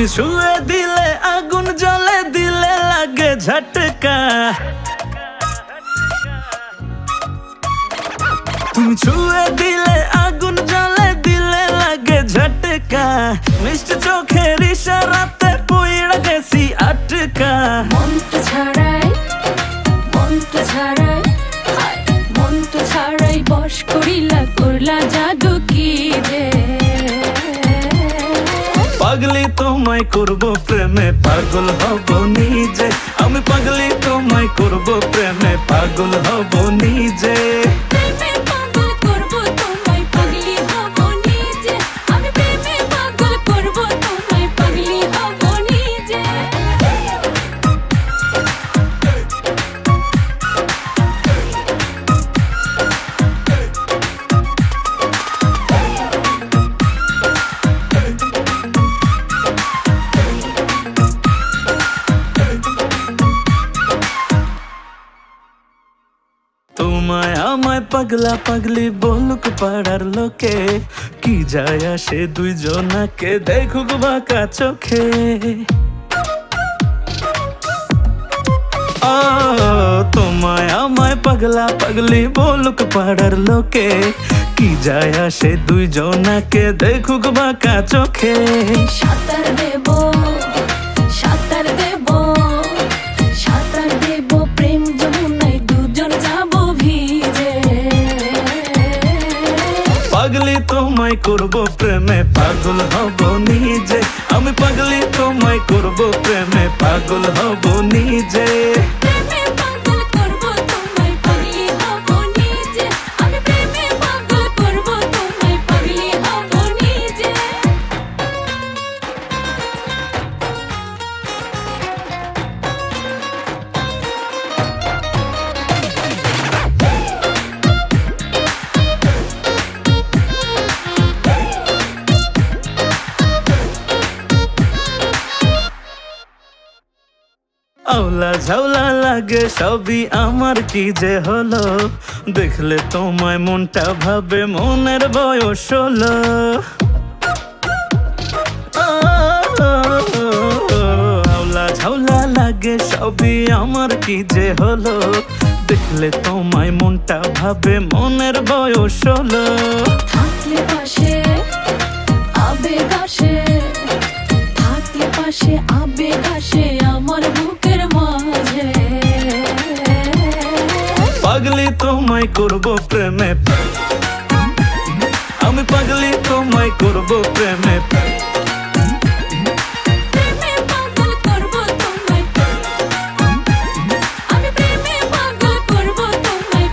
তুমি ছুঁয়ে দিলে আগুন জ্বলে দিলে লাগে ঝটকা, তুমি ছুঁয়ে দিলে আগুন জ্বলে দিলে লাগে ঝটকা, মিষ্টি চোখের ইশারাতে পইড়া গেছি আটকা। মন্ত্র ছাড়াই মন্ত্র ছাড়াই বশ করিলা করলা জাদু কি যে। পাগলি তোমায় করব প্রেমে পাগল হব নিজে, আমি পাগলি তোমায় করব প্রেমে পাগল হব নিজে। প্রেমে পাগল করব তোমায় পাগলি হব নিজে, আমি প্রেমে পাগল করব তোমায় পাগলি হব নিজে। তোমায় আমায় পাগলা পাগলি বলুক পাড়ার লোকে, কি যায় আসে দুইজনাকে দেখুক বাঁকা চোখে। ও তোমায় আমায় পাগলা পাগলি বলুক পাড়ার লোকে, কি যায় আসে দুইজনাকে দেখুক বাঁকা চোখে। সাঁতার দেব সাঁতার দেব সাঁতার দেব প্রেম যমুনায় দুজন যাব ভিজে। পাগলি তোমায় করব প্রেমে পাগল হব নিজে, আমি পাগলি তোমায় করব প্রেমে পাগল হব নিজে। প্রেমে পাগল করব তোমায় পাগলি হব নিজে, আমি প্রেমে পাগল করব তোমায় পাগলি হব নিজে। আওলা ঝাউলা লাগে সবই আমার কি যে হলো, দেখলে তোমায় মনটা ভাবে মনের বয়স হলো। আওলা ঝাউলা লাগে সবই আমার কি যে হলো, দেখলে তোমায় মনটা ভাবে মনের বয়স হলো। থাকলে পাশে আবেগ আসে, থাকলে পাশে আবেগ আসে আমার বুকের মাঝে। পাগলি তোমায় করব প্রেমে, আমি পাগলি তোমায় করব প্রেমে। প্রেমে পাগল করব তোমায়, আমি প্রেমে পাগল করব তোমায়।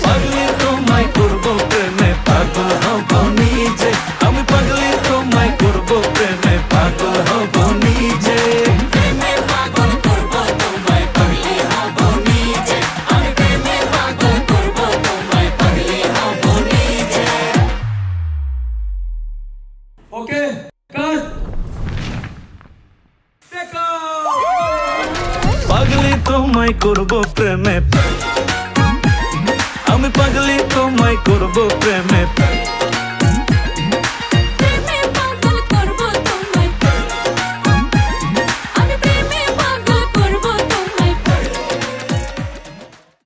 পাগলি তোমায় করব প্রেমে পাগল হব নিজে, আমি পাগলি তোমায় করব প্রেমে পাগল হব নিজে। প্রেমে পাগল করব তোমায় পাগলি হব নিজে, আমি প্রেমে পাগল করব তোমায় পাগলি হব নিজে। ওকে কাট টেকা। পাগলি তোমায় করব প্রেমে, আমি পাগলি তোমায় করব প্রেমে।